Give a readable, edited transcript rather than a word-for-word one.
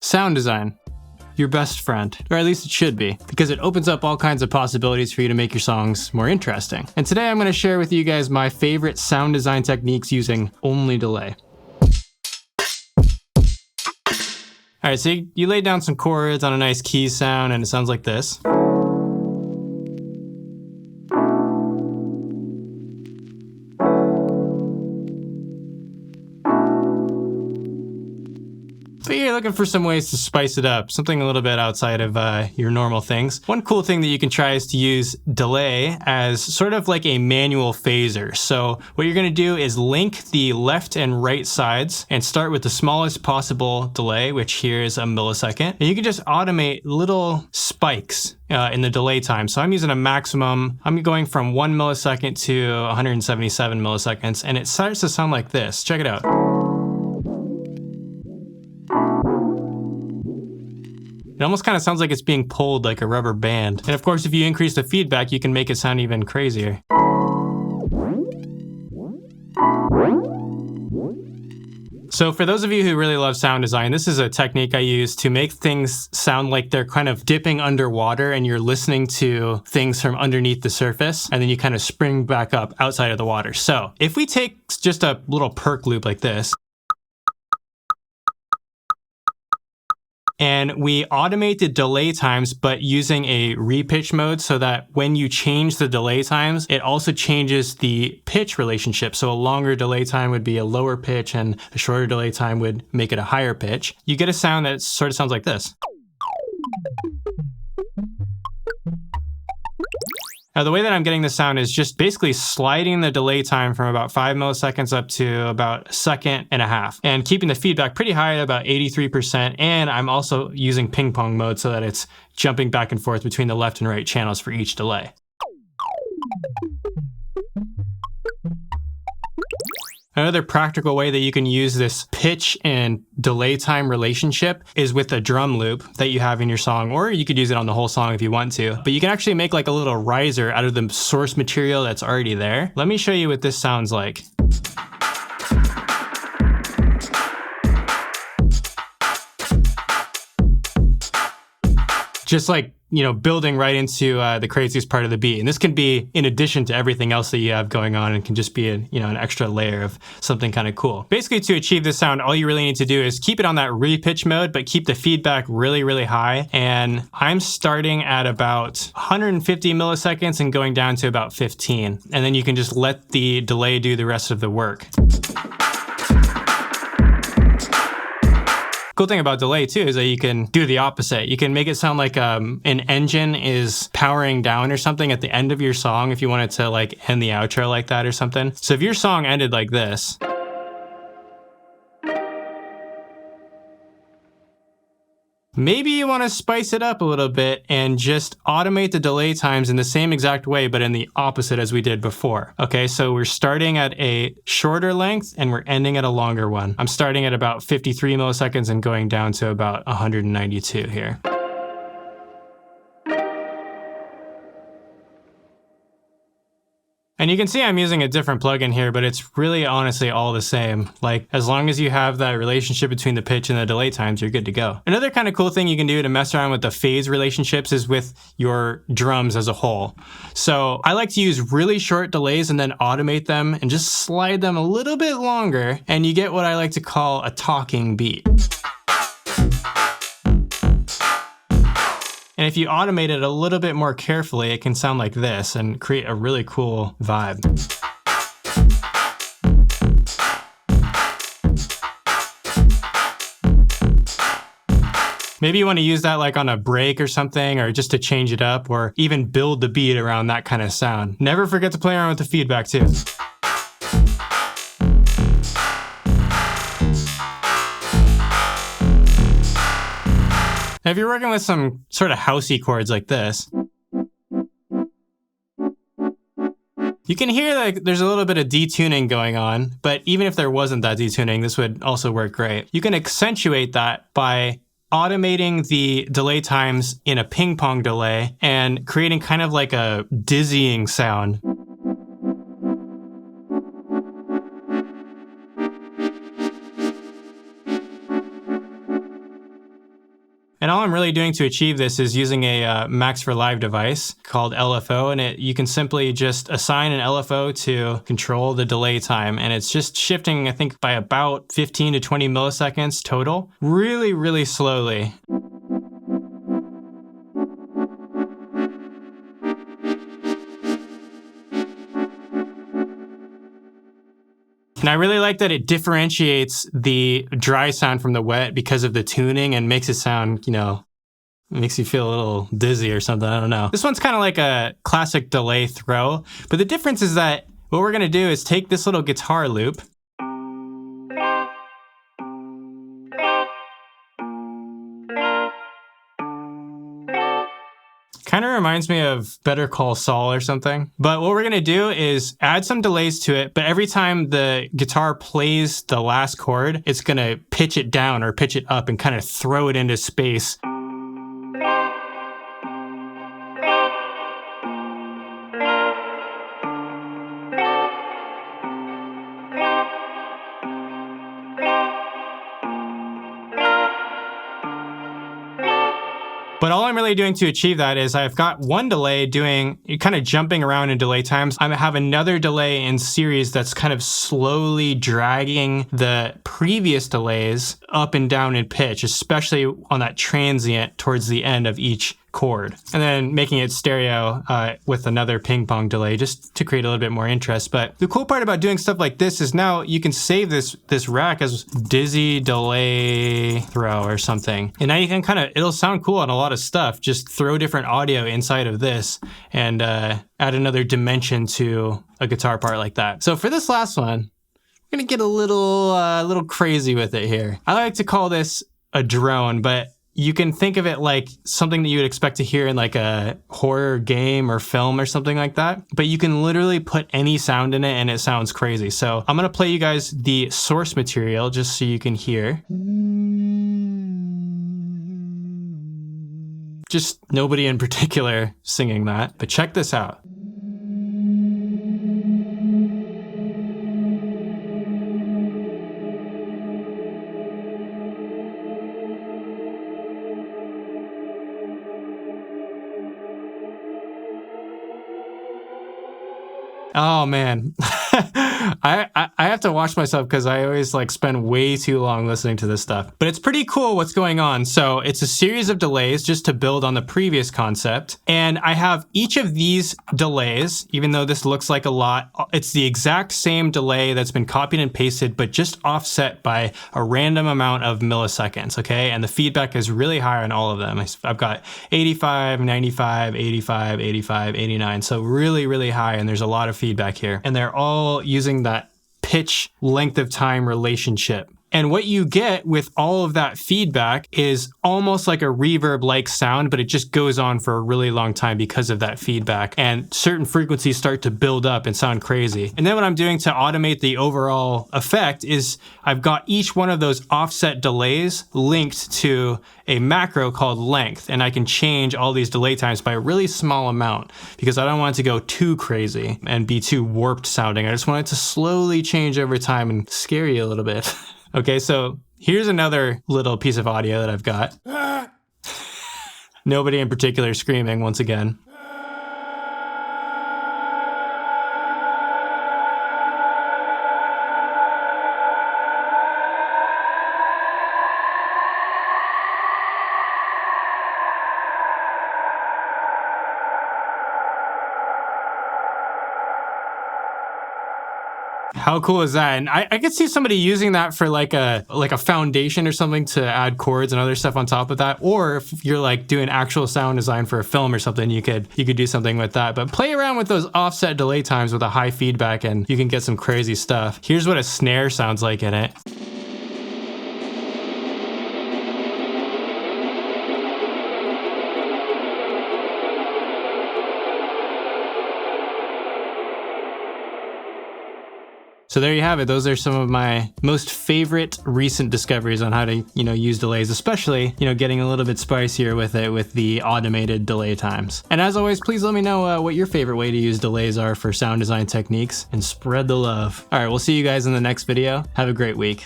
Sound design. Your best friend, or at least it should be, because it opens up all kinds of possibilities for you to make your songs more interesting. And today I'm going to share with you guys my favorite sound design techniques using only delay. All right, so you lay down some chords on a nice key sound and it sounds like this. But you're looking for some ways to spice it up, something a little bit outside of your normal things. One cool thing that you can try is to use delay as sort of like a manual phaser. So what you're gonna do is link the left and right sides and start with the smallest possible delay, which here is a millisecond. And you can just automate little spikes in the delay time. So I'm using a maximum, I'm going from 1 millisecond to 177 milliseconds, and it starts to sound like this. Check it out. It almost kind of sounds like it's being pulled like a rubber band. And of course, if you increase the feedback, you can make it sound even crazier. So for those of you who really love sound design, this is a technique I use to make things sound like they're kind of dipping underwater and you're listening to things from underneath the surface, and then you kind of spring back up outside of the water. So if we take just a little perk loop like this, and we automate the delay times, but using a repitch mode so that when you change the delay times, it also changes the pitch relationship. So a longer delay time would be a lower pitch and a shorter delay time would make it a higher pitch. You get a sound that sort of sounds like this. Now, the way that I'm getting this sound is just basically sliding the delay time from about 5 milliseconds up to about 1.5 seconds and keeping the feedback pretty high at about 83%. And I'm also using ping pong mode so that it's jumping back and forth between the left and right channels for each delay. Another practical way that you can use this pitch and delay time relationship is with a drum loop that you have in your song, or you could use it on the whole song if you want to. But you can actually make like a little riser out of the source material that's already there. Let me show you what this sounds like. Just like, you know, building right into the craziest part of the beat. And this can be in addition to everything else that you have going on, and can just be an extra layer of something kind of cool. Basically, to achieve this sound, all you really need to do is keep it on that repitch mode, but keep the feedback really, really high. And I'm starting at about 150 milliseconds and going down to about 15. And then you can just let the delay do the rest of the work. Cool thing about delay too is that you can do the opposite. You can make it sound like an engine is powering down or something at the end of your song if you wanted to like end the outro like that or something. So if your song ended like this, maybe you want to spice it up a little bit and just automate the delay times in the same exact way, but in the opposite as we did before. Okay, so we're starting at a shorter length and we're ending at a longer one. I'm starting at about 53 milliseconds and going down to about 192 here. And you can see I'm using a different plugin here, but it's really honestly all the same. Like, as long as you have that relationship between the pitch and the delay times, you're good to go. Another kind of cool thing you can do to mess around with the phase relationships is with your drums as a whole. So I like to use really short delays and then automate them and just slide them a little bit longer, and you get what I like to call a talking beat. And if you automate it a little bit more carefully, it can sound like this and create a really cool vibe. Maybe you want to use that like on a break or something, or just to change it up, or even build the beat around that kind of sound. Never forget to play around with the feedback too. Now, if you're working with some sort of housey chords like this, you can hear like there's a little bit of detuning going on, but even if there wasn't that detuning, this would also work great. You can accentuate that by automating the delay times in a ping pong delay and creating kind of like a dizzying sound. And all I'm really doing to achieve this is using a Max for Live device called LFO, and you can simply just assign an LFO to control the delay time, and it's just shifting, I think, by about 15 to 20 milliseconds total, really, really slowly. And I really like that it differentiates the dry sound from the wet because of the tuning and makes it sound, you know, makes you feel a little dizzy or something. I don't know. This one's kind of like a classic delay throw, but the difference is that what we're going to do is take this little guitar loop. Kind of reminds me of Better Call Saul or something. But what we're gonna do is add some delays to it, but every time the guitar plays the last chord, it's gonna pitch it down or pitch it up and kind of throw it into space. But all I'm really doing to achieve that is I've got one delay doing, kind of jumping around in delay times. I have another delay in series that's kind of slowly dragging the previous delays up and down in pitch, especially on that transient towards the end of each chord, and then making it stereo with another ping pong delay just to create a little bit more interest. But the cool part about doing stuff like this is now you can save this rack as dizzy delay throw or something, and now you can kind of, it'll sound cool on a lot of stuff. Just throw different audio inside of this and add another dimension to a guitar part like that. So for this last one, we're gonna get a little crazy with it here. I like to call this a drone, but you can think of it like something that you would expect to hear in like a horror game or film or something like that. But you can literally put any sound in it and it sounds crazy. So I'm gonna play you guys the source material just so you can hear. Just nobody in particular singing that, but check this out. Oh man, I have to watch myself because I always like spend way too long listening to this stuff. But it's pretty cool what's going on. So it's a series of delays just to build on the previous concept. And I have each of these delays, even though this looks like a lot, it's the exact same delay that's been copied and pasted, but just offset by a random amount of milliseconds, okay? And the feedback is really high on all of them. I've got 85, 95, 85, 85, 89. So really, really high. And there's a lot of feedback here. And they're all using that pitch length of time relationship. And what you get with all of that feedback is almost like a reverb-like sound, but it just goes on for a really long time because of that feedback. And certain frequencies start to build up and sound crazy. And then what I'm doing to automate the overall effect is I've got each one of those offset delays linked to a macro called length. And I can change all these delay times by a really small amount because I don't want it to go too crazy and be too warped sounding. I just want it to slowly change over time and scare you a little bit. Okay, so here's another little piece of audio that I've got. Nobody in particular screaming once again. How cool is that? And I could see somebody using that for like a foundation or something to add chords and other stuff on top of that. Or if you're like doing actual sound design for a film or something, you could do something with that. But play around with those offset delay times with a high feedback and you can get some crazy stuff. Here's what a snare sounds like in it. So there you have it. Those are some of my most favorite recent discoveries on how to, use delays, especially, getting a little bit spicier with it with the automated delay times. And as always, please let me know what your favorite way to use delays are for sound design techniques and spread the love. All right, we'll see you guys in the next video. Have a great week.